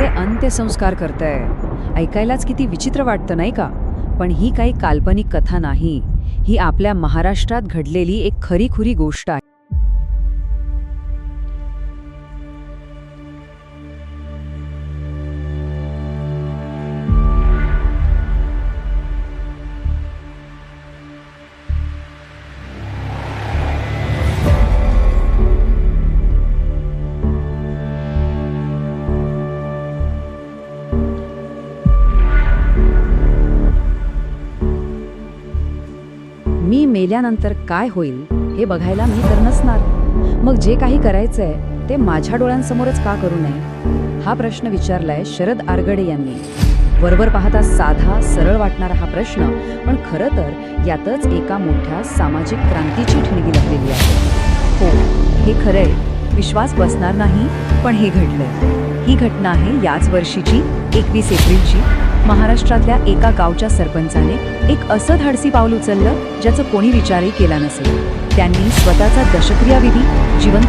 कसे अंत्यसंस्कार करतंय. ऐकायलाच किती विचित्र वाटतं नाही का? पण ही काही काल्पनिक कथा नाही. ही आपल्या महाराष्ट्रात घडलेली एक खरीखुरी गोष्ट आहे. मी मेल्यानंतर काय होईल हे बघायला मी तर नसणार. मग जे काही करायचंय ते माझ्या डोळ्यांसमोरच का करू नये? हा प्रश्न विचारलाय शरद आरगडे यांनी. वरवर पाहता साधा सरळ वाटणारा हा प्रश्न, पण खरं तर यातच एका मोठ्या सामाजिक क्रांतीची ठिणगी लपलेली आहे. हो, हे खरंय, विश्वास बसणार नाही, पण हे घडलंय. ही घटना आहे याच वर्षीची 21 एप्रिलची. महाराष्ट्रातल्या एका गावच्या सरपंचाने एक असं धाडसी पाऊल उचललं ज्याचं कोणी विचारही केला नसेल. त्यांनी स्वतःचा दशक्रिया विधी जिवंत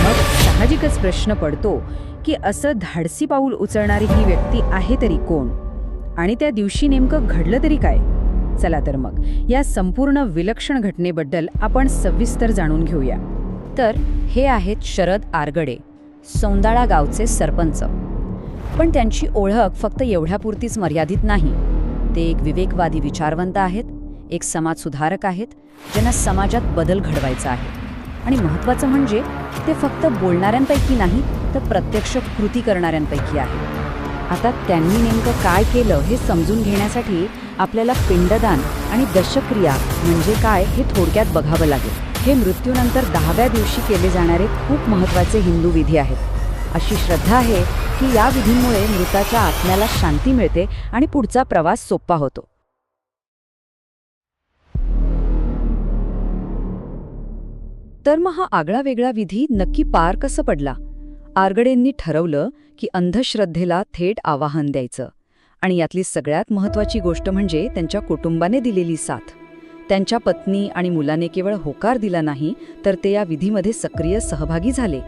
मग साहजिकच प्रश्न पडतो की असं धाडसी पाऊल उचलणारी ही व्यक्ती आहे तरी कोण, आणि त्या दिवशी नेमकं घडलं तरी काय? चला तर मग या संपूर्ण विलक्षण घटनेबद्दल आपण सविस्तर जाणून घेऊया. तर हे आहेत शरद आरगडे, सौंदाळा गावचे सरपंच. पण त्यांची ओळख फक्त एवढ्यापुरतीच मर्यादित नाही. ते एक विवेकवादी विचारवंत आहेत, एक समाजसुधारक आहेत, ज्यांना समाजात बदल घडवायचा आहे. आणि महत्त्वाचं म्हणजे ते फक्त बोलणाऱ्यांपैकी नाही, तर प्रत्यक्ष कृती करणाऱ्यांपैकी आहे. आता त्यांनी नेमकं काय केलं हे समजून घेण्यासाठी आपल्याला पिंडदान आणि दशक्रिया म्हणजे काय हे थोडक्यात बघावं लागेल. हे मृत्यूनंतर 10व्या दिवशी केले जाणारे खूप महत्त्वाचे हिंदू विधी आहेत. अशी श्रद्धा आहे की या विधींमुळे मृताच्या आत्म्याला शांती मिळते आणि पुढचा प्रवास सोपा होतो. तर मग हा आगळा वेगळा विधी नक्की पार कसं पडला? आरगडेंनी ठरवलं की अंधश्रद्धेला थेट आवाहन द्यायचं. आणि यातली सगळ्यात महत्त्वाची गोष्ट म्हणजे त्यांच्या कुटुंबाने दिलेली साथ. त्यांच्या पत्नी आणि मुलाने केवळ होकार दिला नाही, तर ते या विधीमध्ये सक्रिय सहभागी झाले.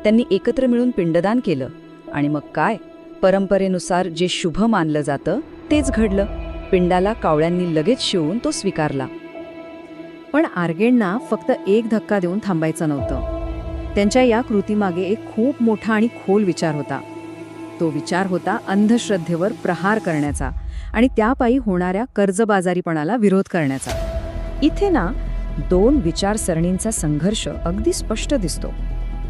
त्यांनी एकत्र मिळून पिंडदान केलं. आणि मग काय, परंपरेनुसार जे शुभ मानलं जातं तेच घडलं. पिंडाला कावळ्यांनी लगेच शिवून तो स्वीकारला. पण आरगडेंना फक्त एक धक्का देऊन थांबायचं नव्हतं. त्यांच्या या कृतीमागे एक खूप मोठा आणि खोल विचार होता. तो विचार होता अंधश्रद्धेवर प्रहार करण्याचा आणि त्यापायी होणाऱ्या कर्जबाजारीपणाला विरोध करण्याचा. इथे ना दोन विचारसरणींचा संघर्ष अगदी स्पष्ट दिसतो.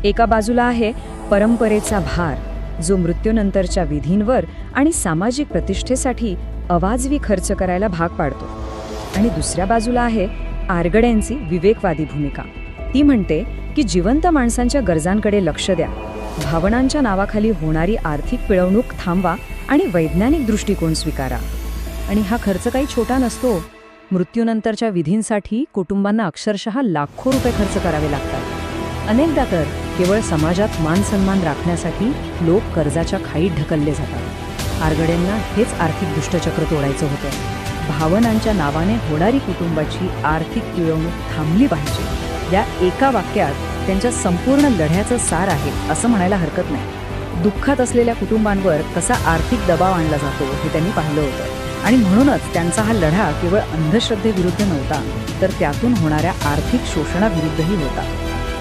एका बाजूला आहे परंपरेचा भार, जो मृत्यूनंतरच्या विधींवर आणि सामाजिक प्रतिष्ठेसाठी अवाजवी खर्च करायला भाग पाडतो. आणि दुसऱ्या बाजूला आहे आरगडेंची विवेकवादी भूमिका. ती म्हणते की जिवंत माणसांच्या गरजांकडे लक्ष द्या, भावनांच्या नावाखाली होणारी आर्थिक पिळवणूक थांबवा आणि वैज्ञानिक दृष्टिकोन स्वीकारा. आणि हा खर्च काही छोटा नसतो. मृत्यूनंतरच्या विधींसाठी कुटुंबांना अक्षरशः लाखो रुपये खर्च करावे लागतात. अनेकदा तर केवळ समाजात मान सन्मान राखण्यासाठी लोक कर्जाच्या खाईत ढकलले जातात. आरगडेंना हेच आर्थिक दुष्टचक्र तोडायचं होतं. भावनांच्या नावाने होणारी कुटुंबाची आर्थिक पिळवणूक थांबली पाहिजे. या एका वाक्यात त्यांच्या संपूर्ण लढ्याचं सार आहे असं म्हणायला हरकत नाही. दुःखात असलेल्या कुटुंबांवर कसा आर्थिक दबाव आणला जातो हे त्यांनी पाहिलं होतं. आणि म्हणूनच त्यांचा हा लढा केवळ अंधश्रद्धेविरुद्ध नव्हता, तर त्यातून होणाऱ्या आर्थिक शोषणाविरुद्धही होता.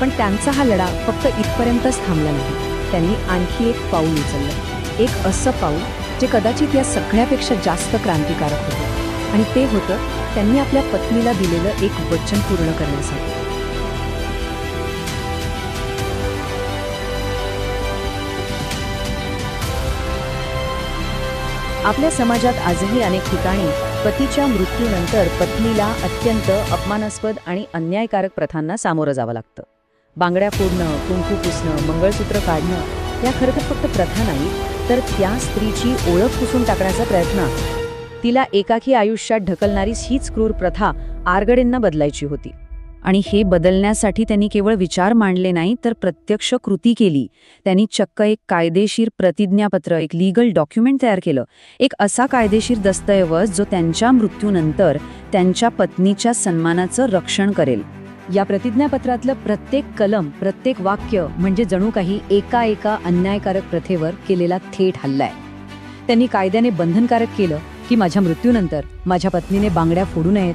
पण त्यांचा हा लढा फक्त इथपर्यंतच थांबला नाही. त्यांनी आणखी एक पाऊल उचललं. एक असं पाऊल जे कदाचित या सगळ्यापेक्षा जास्त क्रांतिकारक होतं. आणि ते होतं त्यांनी आपल्या पत्नीला दिलेलं एक वचन पूर्ण करण्यासाठी. आपल्या समाजात आजही अनेक ठिकाणी पतीच्या मृत्यूनंतर पत्नीला अत्यंत अपमानास्पद आणि अन्यायकारक प्रथांना सामोरं जावं लागतं. बांगड्या फोडणं, कुंकू पुसणं, मंगळसूत्र काढणं या खरं तर फक्त प्रथा नाही, तर त्या स्त्रीची ओळख पुसून टाकण्याचा प्रयत्न आहे. तिला एकाकी आयुष्यात ढकलणारी हीच क्रूर प्रथा आरगडेंना बदलायची होती. आणि हे बदलण्यासाठी त्यांनी केवळ विचार मांडले नाही तर प्रत्यक्ष कृती केली. त्यांनी चक्क एक कायदेशीर प्रतिज्ञापत्र, एक लीगल डॉक्युमेंट तयार केलं. एक असा कायदेशीर दस्तऐवज जो त्यांच्या मृत्यूनंतर त्यांच्या पत्नीच्या सन्मानाचं रक्षण करेल. या प्रतिज्ञापत्रातलं प्रत्येक कलम, प्रत्येक वाक्य म्हणजे जणू काही एका अन्यायकारक प्रथेवर केलेला थेट हल्ला आहे. त्यांनी कायद्याने बंधनकारक केलं की माझ्या मृत्यूनंतर माझ्या पत्नीने बांगड्या फोडू नयेत,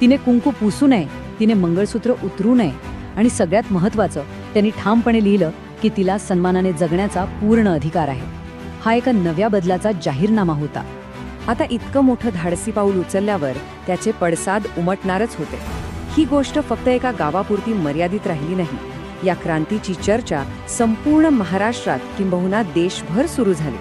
तिने कुंकू पुसू नये, तिने मंगळसूत्र उतरू नये आणि सगळ्यात महत्त्वाचं त्यांनी ठामपणे लिहिलं की तिला सन्मानाने जगण्याचा पूर्ण अधिकार आहे. हा एका नव्या बदलाचा जाहीरनामा होता. आता इतकं मोठं धाडसी पाऊल उचलल्यावर त्याचे पडसाद उमटणारच होते. ही गोष्ट फक्त एका गावापुरती मर्यादित राहिली नाही. या क्रांतीची चर्चा संपूर्ण महाराष्ट्रात किंबहुना देशभर सुरू झाली.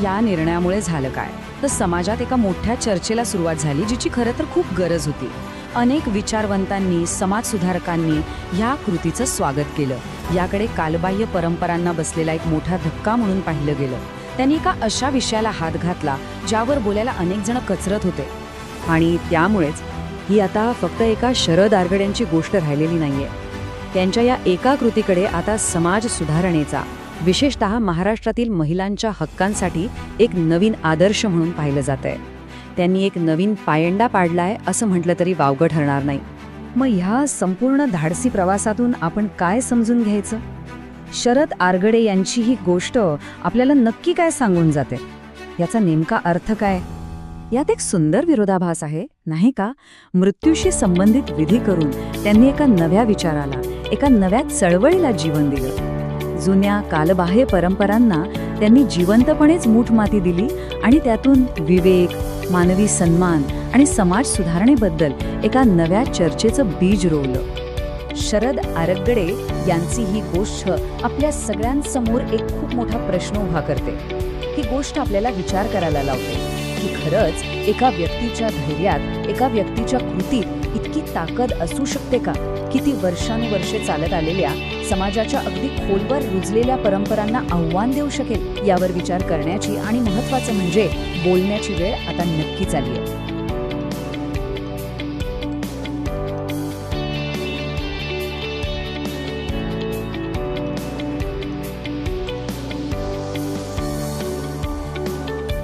या निर्णयामुळे झालं काय तर समाजात एका मोठ्या चर्चेला सुरुवात झाली, जिची खरं तर खूप गरज होती. अनेक विचारवंतांनी, समाजसुधारकांनी या कृतीचं स्वागत केलं. याकडे कालबाह्य परंपरांना बसलेला एक मोठा धक्का म्हणून पाहिलं गेलं. त्यांनी एका अशा विषयाला हात घातला ज्यावर बोलायला अनेक जण कचरत होते. आणि त्यामुळेच ही आता फक्त एका शरद आरगड्यांची गोष्ट राहिलेली नाहीये. त्यांच्या या एका कृतीकडे आता समाज सुधारणेचा, विशेषतः महाराष्ट्रातील महिलांच्या हक्कांसाठी एक नवीन आदर्श म्हणून पाहिलं जातंय. त्यांनी एक नवीन पायंडा पाडलाय असं म्हटलं तरी वावगं ठरणार नाही. मग ह्या संपूर्ण धाडसी प्रवासातून आपण काय समजून घ्यायचं? शरद आरगडे यांची ही गोष्ट आपल्याला नक्की काय सांगून जाते? याचा नेमका अर्थ काय? यात एक सुंदर विरोधाभास आहे, नाही का? मृत्यूशी संबंधित विधी करून त्यांनी एका नव्या विचाराला, एका नव्या चळवळीला जीवन दिलं. जुन्या कालबाह्य परंपरांना त्यांनी जिवंतपणेच मूठमाती दिली आणि त्यातून विवेक, मानवी सन्मान आणि समाज सुधारणेबद्दल एका नव्या चर्चेचं बीज रोवलं. शरद आरगडे यांची ही गोष्ट आपल्या सगळ्यांसमोर एक खूप मोठा प्रश्न उभा करते. ही गोष्ट आपल्याला विचार करायला लावते की खरंच एका व्यक्तीच्या धैर्यात, एका व्यक्तीच्या कृतीत इतकी ताकद असू शकते का? किती वर्षानुवर्षे चालत आलेल्या समाजाच्या अगदी खोलवर रुजलेल्या परंपरांना आव्हान देऊ शकेल? यावर विचार करण्याची आणि महत्त्वाचं म्हणजे बोलण्याची वेळ आता नक्कीच आली आहे.